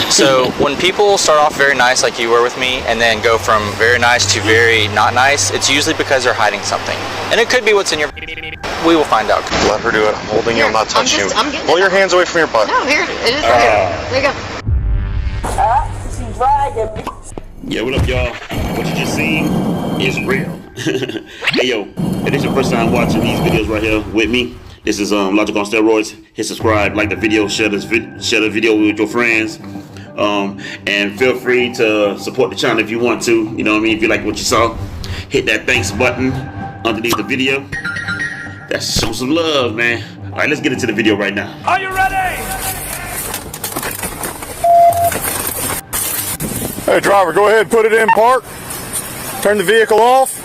So when people start off very nice like you were with me and then go from very nice to very not nice, it's usually because they're hiding something. And it could be what's in your... We will find out. Let her do it. I'm holding you. I'm not touching you. Pull your hands away from your butt. No, here. It is right here. There you go. She's dragging me. Yeah, what up, y'all? What you just seen is real. Hey, yo, if this is your first time watching these videos right here with me, this is Logic on Steroids. Hit subscribe, like the video, share the video with your friends, and feel free to support the channel if you want to. You know what I mean? If you like what you saw, hit that thanks button underneath the video. That's show some love, man. All right, let's get into the video right now. Are you ready? Hey, driver, go ahead and put it in park. Turn the vehicle off.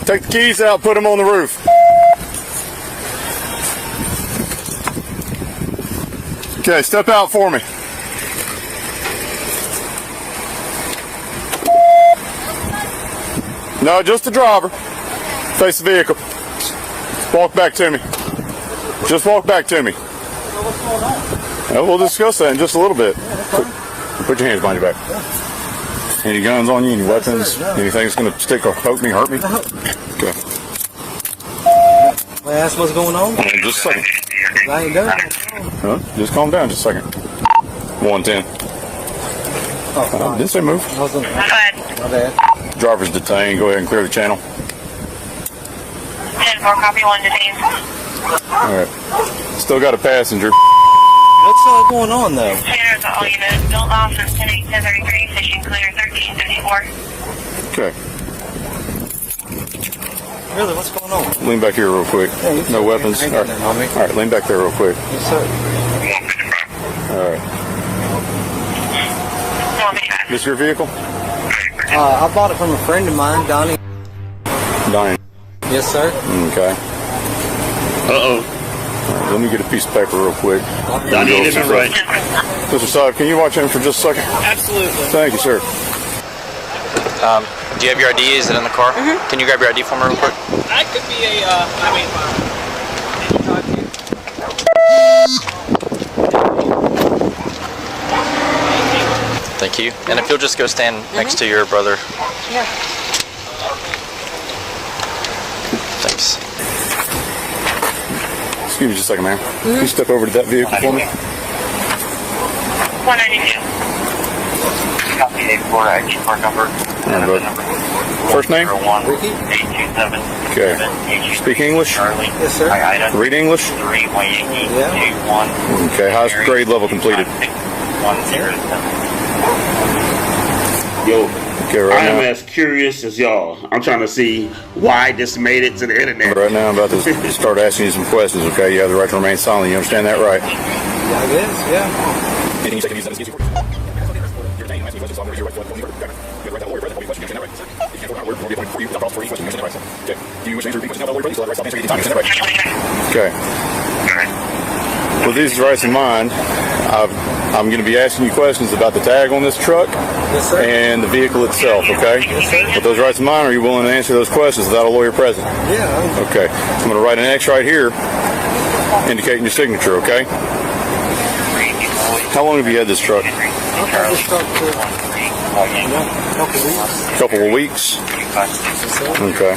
Take the keys out, put them on the roof. Okay, step out for me. No, just the driver. Face the vehicle. Walk back to me. Just walk back to me. Yeah, we'll discuss that in just a little bit. Put your hands behind your back. Any guns on you? Any weapons? Anything that's going to stick or poke me, hurt me? Okay. May I ask what's going on? Just a second. I ain't done. Huh? Just calm down just a second. 110. Oh, didn't say move. My bad. Driver's detained. Go ahead and clear the channel. 10-4, copy 1 detained. Alright. Still got a passenger. What's going on though? Here's all units. Built office 10-8-1033, fishing clear 1354. Okay. Really, what's going on? Lean back here real quick. Yeah, no weapons? Alright, lean back there real quick. Yes, sir. Alright. This your vehicle? I bought it from a friend of mine, Donnie. Donnie. Yes, sir. Okay. Uh-oh. Right, let me get a piece of paper real quick. Donnie, this is right. Mr. Saab, can you watch him for just a second? Absolutely. Thank you, sir. Do you have your ID? Is it in the car? Mm-hmm. Can you grab your ID for me real quick? That could be a, Thank you. And if you'll just go stand next to your brother. Yeah. Thanks. Excuse me just a second, ma'am. Can you step over to that vehicle for me? 192. Copy 84, ID part number. First name? Ricky? 827. Okay. Speak English? Yes, sir. Read English? 3 Waikiki Yeah. 21. Okay, highest grade level completed. 107. Yo, Okay, right I am now. as curious as y'all. I'm trying to see why this made it to the internet. Right now, I'm about to start asking you some questions, okay? You have the right to remain silent. You understand that, right? Yeah, I guess, yeah. Anything you say can be used as an excuse for Okay. With these rights in mind, I'm going to be asking you questions about the tag on this truck and the vehicle itself, okay? With those rights in mind, are you willing to answer those questions without a lawyer present? Yeah. Okay. I'm going to write an X right here indicating your signature, okay? How long have you had this truck? I've had this truck for a couple weeks. Couple of weeks? Okay.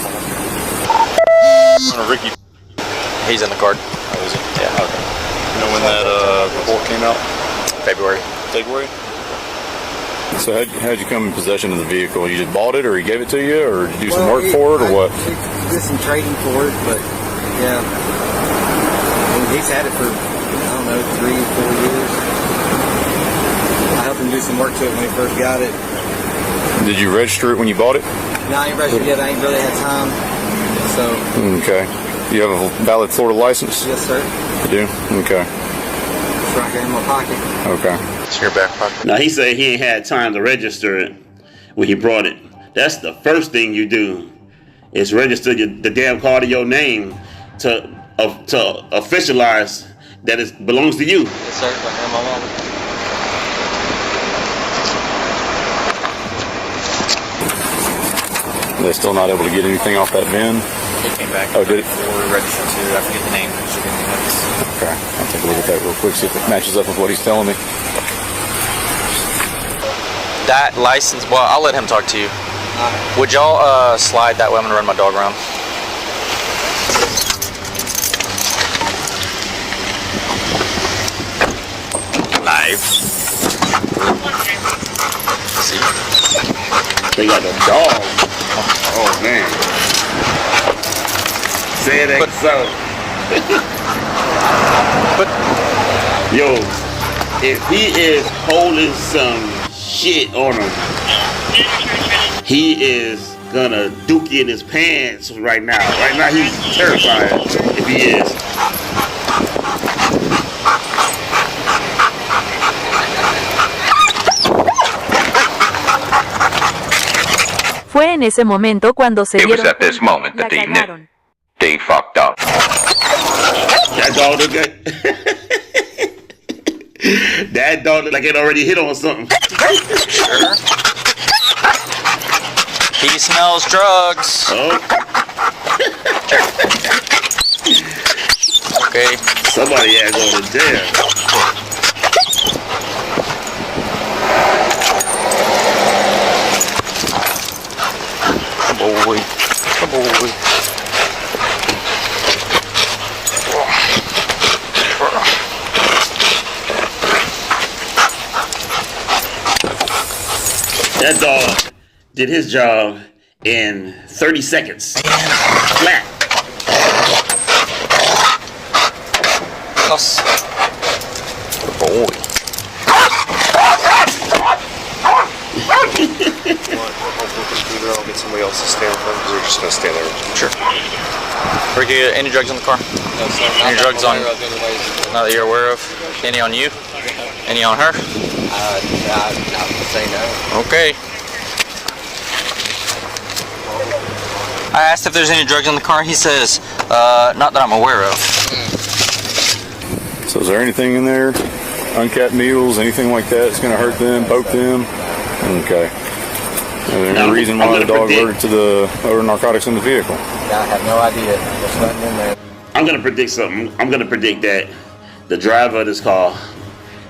Ricky. He's in the card. Oh, is he? Yeah. Okay. You know when that report came out? February. So how'd you come in possession of the vehicle? You just bought it, or he gave it to you, or did you do some work for it, or what? I did some trading for it, but yeah. He's had it for, I don't know, 3 or 4 years. I helped him do some work to it when he first got it. Did you register it when you bought it? No, I ain't registered yet. I ain't really had time. So. Okay. Do you have a valid Florida license? Yes, sir. You do? Okay. It's right here in my pocket. Okay. It's in your back pocket. Now, he said he ain't had time to register it when he brought it. That's the first thing you do, is register the damn car to your name to officialize that it belongs to you. Yes, sir. Right here, my mom. They're still not able to get anything off that VIN? It came back. Oh, did it? Or registered to, I forget the name. Okay. Take a look at that real quick, see if it matches up with what he's telling me. That license, well, I'll let him talk to you. Would y'all slide that way? I'm gonna run my dog around. Live. See? They got a dog. Oh man. Say it ain't so. But yo, if he is holding some shit on him, he is gonna dookie in his pants right now. Right now he's terrified if he is. Fue en ese momento cuando se It was dieron at this moment la that they knew cagaron. they fucked up. That dog look good. That dog look like it already hit on something. sure. He smells drugs. Oh. Okay. Somebody had going to jail. Boy. Boy. That dog did his job in 30 seconds. Flat. Us. Boy. I'll get somebody else to stand for. We're just gonna stand there. Sure. Ricky, any drugs on the car? No, sir. Any drugs on? Anyways. Not that you're aware of. Any on you? Any on her? I would say no. Okay. I asked if there's any drugs in the car. He says, not that I'm aware of. So is there anything in there? Uncapped meals, anything like that that's going to hurt them, poke them? Okay. Is there any reason why the dog alerted to the odor narcotics in the vehicle? I have no idea. There's nothing in there. I'm going to predict something. I'm going to predict that the driver of this car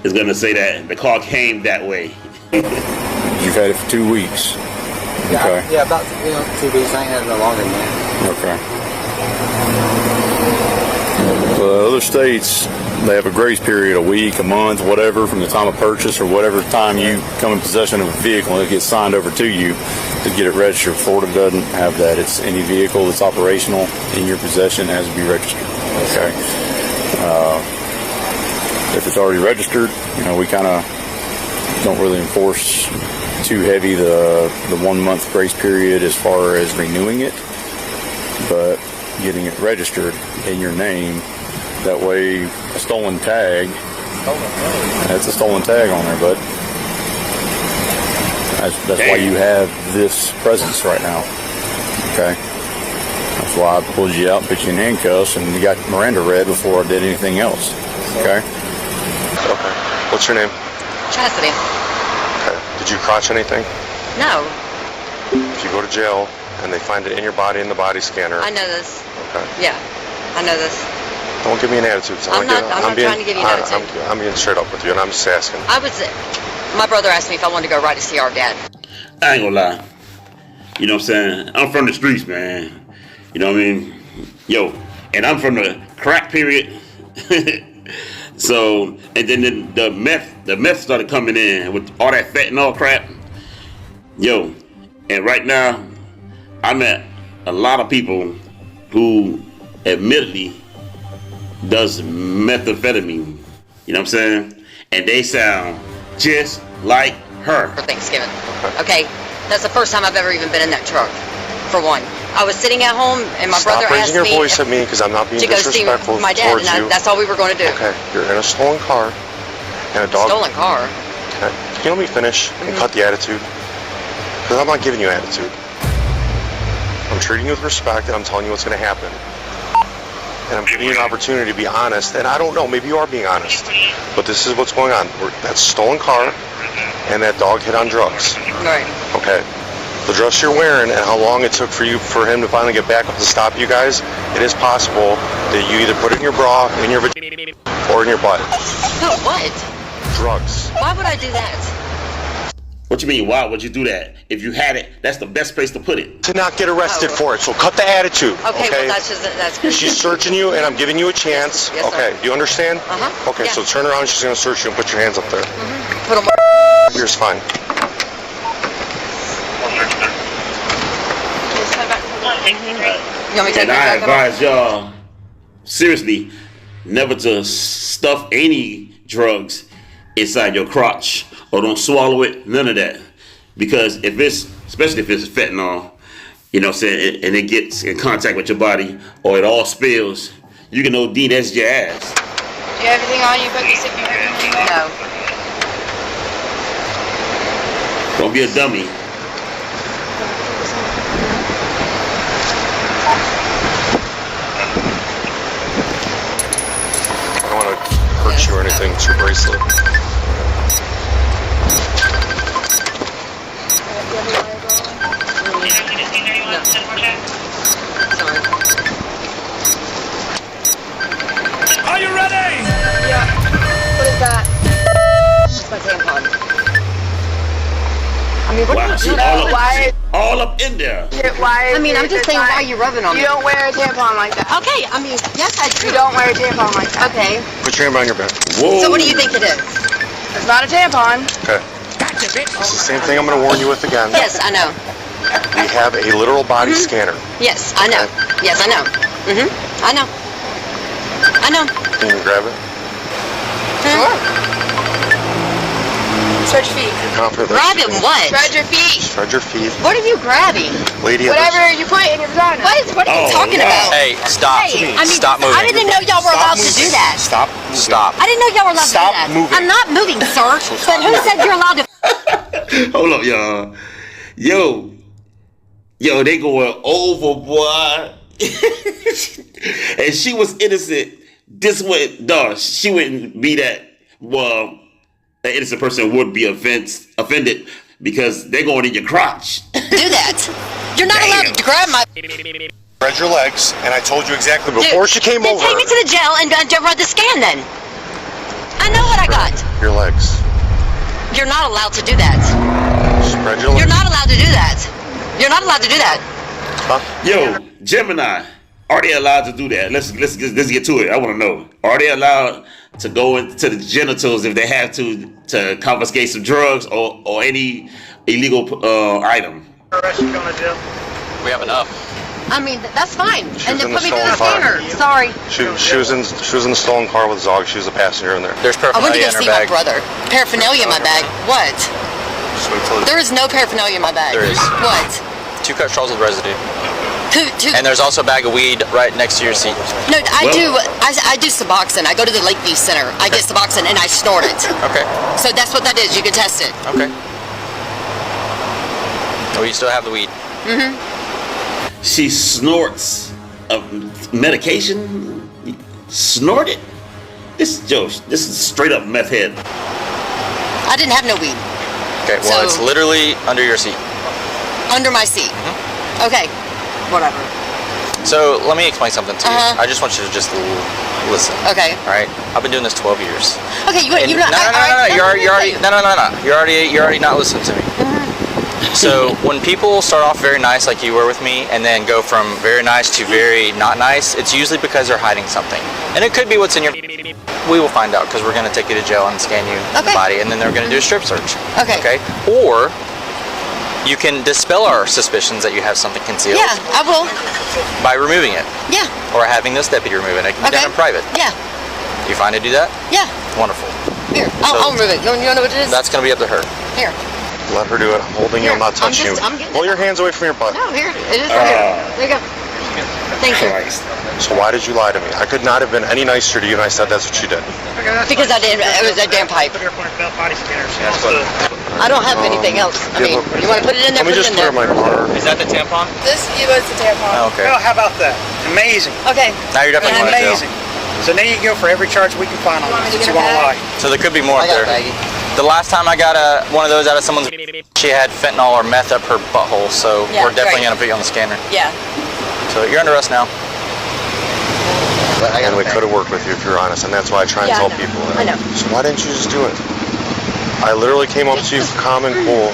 is going to say that the car came that way. You've had it for 2 weeks. Yeah, Okay. yeah, about 2 weeks. I ain't had it no longer than that. Okay. So other states, they have a grace period, a week, a month, whatever, from the time of purchase or whatever time you come in possession of a vehicle and it gets signed over to you to get it registered. Florida doesn't have that. It's any vehicle that's operational in your possession has to be registered. Okay. If it's already registered, we kind of don't really enforce too heavy the 1 month grace period as far as renewing it, but getting it registered in your name. That way, a stolen tag. That's a stolen tag on there, but that's why you have this presence right now. Okay. That's why I pulled you out, put you in handcuffs, and you got Miranda read before I did anything else. Okay. Okay. What's your name? Chastity. Okay. Did you crotch anything? No. If you go to jail and they find it in your body in the body scanner. I know this. Okay. Yeah. I know this. Don't give me an attitude. I'm not trying to give you an attitude. I'm being straight up with you, and I'm just asking. My brother asked me if I wanted to go ride to see our dad. I ain't gonna lie. You know what I'm saying? I'm from the streets, man. You know what I mean? Yo, and I'm from the crack period. So, and then the meth started coming in with all that fentanyl crap. Yo, and right now, I met a lot of people who admittedly does methamphetamine. You know what I'm saying? And they sound just like her. For Thanksgiving. Okay? That's the first time I've ever even been in that truck, for one. I was sitting at home and my brother asked me... Stop raising your voice at me because I'm not being disrespectful my dad, towards and you. that's all we were going to do. Okay, you're in a stolen car and a dog... Stolen car? Okay, can you let me finish and cut the attitude? Because I'm not giving you attitude. I'm treating you with respect and I'm telling you what's going to happen. And I'm giving you an opportunity to be honest, and I don't know, maybe you are being honest, but this is what's going on. That's a stolen car, and that dog hit on drugs. Right. Okay. the dress you're wearing and how long it took for him to finally get back up to stop you guys, it is possible that you either put it in your bra, in your vagina, or in your butt. But what? Drugs. Why would I do that? What you mean, why would you do that? If you had it, that's the best place to put it. To not get arrested for it, so cut the attitude. Okay, well, that's good. She's searching you, and I'm giving you a chance. Yes, okay, do you understand? Uh-huh. Okay, Yeah. so turn around, she's going to search you and put your hands up there. Put them. Here's fine. You want me to take And my I jacket off? advise y'all, seriously, never to stuff any drugs inside your crotch or don't swallow it, none of that. Because if it's, especially if it's fentanyl, you know what I'm saying, and it gets in contact with your body or it all spills, you can OD, that's your ass. Do you have everything on you but you said you No. Don't be a dummy. I don't want to hurt you or anything. It's your bracelet. Are you ready? Yeah. What is that? It's my tampon. I mean, what Wow, do she you do? all up in there. Why? I mean, I'm just saying, why are you rubbing on me? You don't wear a tampon like that. Okay, I mean, yes, I do. You don't wear a tampon like that. Okay. Put your hand behind your back. Whoa. So what do you think it is? It's not a tampon. Okay. It's the same thing I'm going to warn you with again. Yes, I know. We have a literal body scanner. Yes, I know. Yes, I know. I know. I know. Can you grab it? Sure. Spread your feet. You're confident that Grab she it can- what? Spread your feet. Spread your feet. What are you grabbing? Lady, Whatever you put in your vagina. What are you talking about? Hey, stop. Hey, I mean, Stop moving. I didn't know y'all were allowed to do that. Stop. Stop. I didn't know y'all were allowed Stop to do that. moving. I'm not moving, sir. But who said you're allowed to? Hold up, y'all. Yo, they going overboard. And she was innocent. This way, dog, she wouldn't be that, well, an innocent person would be offended because they're going in your crotch. Do that. You're not allowed to grab my. Spread your legs, and I told you exactly before she came then over. take me to the jail and run the scan then. I know what I got. Your legs. You're not allowed to do that. Spread your legs. You're not allowed to do that. You're not allowed to do that. Yo, Gemini, are they allowed to do that? Let's get to it. I want to know. Are they allowed to go into the genitals if they have to confiscate some drugs or any illegal item? We have enough. I mean, that's fine. She And was then in put the me through the stolen car. scanner. Sorry. She was in the stolen car with Zog. She was a passenger in there. There's I went to paraphernalia go in her see my bag. brother. Paraphernalia in my bag. What? There is no paraphernalia in my bag. There is. What? 2 cut straws with residue. Two. And there's also a bag of weed right next to your seat. No, I do Suboxone. I go to the Lakeview Center. I get Suboxone and I snort it. Okay. So that's what that is. You can test it. Okay. Oh, you still have the weed. She snorts medication. Snort it. This is straight up meth head. I didn't have no weed. Okay. Well, So- it's literally under your seat. Under my seat. Okay. Whatever. So let me explain something to you. Uh-huh. I just want you to just listen. Okay. All right. I've been doing this 12 years. Okay. You And- not. No. You're already not listening to me. So when people start off very nice like you were with me and then go from very nice to very not nice, it's usually because they're hiding something. And it could be what's in your... We will find out because we're going to take you to jail and scan you in the body and then they're going to do a strip search. Okay. Or you can dispel our suspicions that you have something concealed Yeah, I will. by removing it. Yeah. Or having this deputy remove it. It can be done in private. Yeah. You fine to do that? Yeah. Wonderful. Here. I'll remove it. You know what it is? That's going to be up to her. Here. Let her do it. I'm holding you. I'm not touching I'm you. getting Pull your hands away from your butt. No, here. It is right here. There you go. Thank you. So why did you lie to me? I could not have been any nicer to you, and I said that's what you did. Because I didn't. It was a damn pipe. I don't have anything else. I mean, you want to put it in there? Let me Put just it in put there. it in my car. Is that the tampon? This was the tampon. Oh, okay. Oh, how about that? Amazing. Okay. Now you're definitely going to jail. Amazing. So now you can go for every charge we can find on Want me this to that you get a want to bag? lie. So there could be more I up got a there. baggie. The last time I got one of those out of someone's, she had fentanyl or meth up her butthole, so Yeah, we're definitely right. going to put you on the scanner. Yeah. So you're under arrest now. And we could have worked with you if you're honest, and that's why I try and Yeah, I tell know. people. I know. So why didn't you just do it? I literally came up to you for common cool.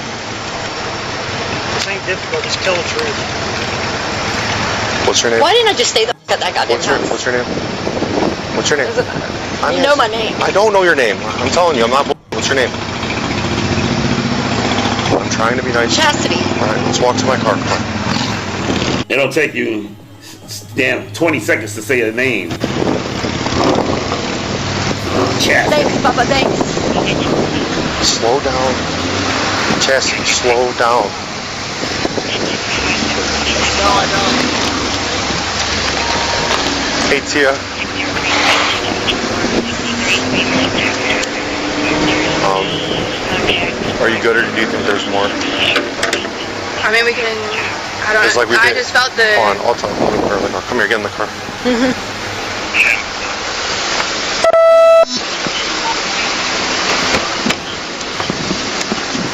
This ain't difficult. Just kill a tree. What's your name? Why didn't I just stay the f at that goddamn time? What's your name? What's your name? Doesn't matter. You know my name. I don't know your name. I'm telling you, I'm not. What's your name? I'm trying to be nice. Chastity. All right, let's walk to my car. Come on. It'll take you, damn, 20 seconds to say a name. Chastity. Thanks, Papa, thanks. Slow down. Chastity, slow down. No, I don't. Hey, Tia. Are you good, or do you think there's more? I mean, we can. I don't It's know. like we I did. just felt the. Hold on, I'll talk. I'll in the car. Come here, get in the car.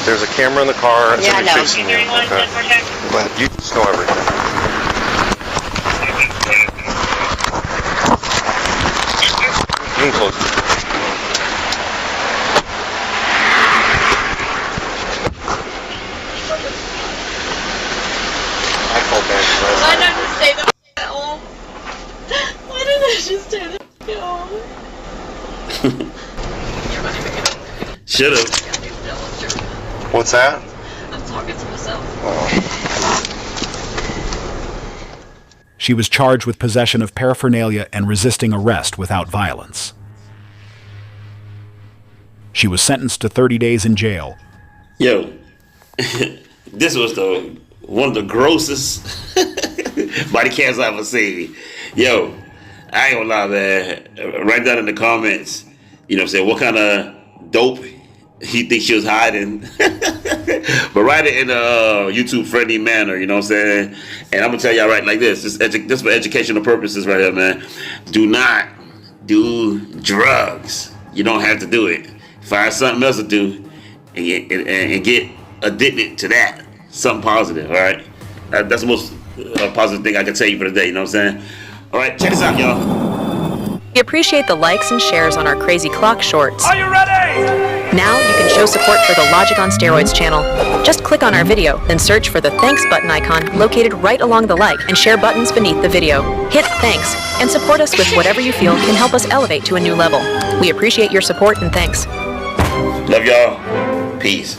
There's a camera in the car. It's Yeah, I know. facing you. Okay. Glad you just know everything. You can close it. I felt bad. Why did I just stay the at home? Why did I just stay the at home? Should've. What's that? I'm talking to myself. She was charged with possession of paraphernalia and resisting arrest without violence. She was sentenced to 30 days in jail. Yo, this was one of the grossest body cams I ever seen. Yo, I ain't gonna lie, man. Write down in the comments, you know what I'm saying, what kind of dope he thinks she was hiding. But write it in a YouTube friendly manner, you know what I'm saying? And I'm gonna tell y'all right like this. This for educational purposes right here, man. Do not do drugs. You don't have to do it. Find something else to do and get addicted to that. Something positive, all right? That's the most positive thing I can tell you for today, you know what I'm saying? All right, check this out, y'all. We appreciate the likes and shares on our Crazy Clock shorts. Are you ready? Now you can show support for the Logic on Steroids channel. Just click on our video, then search for the Thanks button icon located right along the like and share buttons beneath the video. Hit Thanks and support us with whatever you feel can help us elevate to a new level. We appreciate your support and thanks. Love y'all. Peace.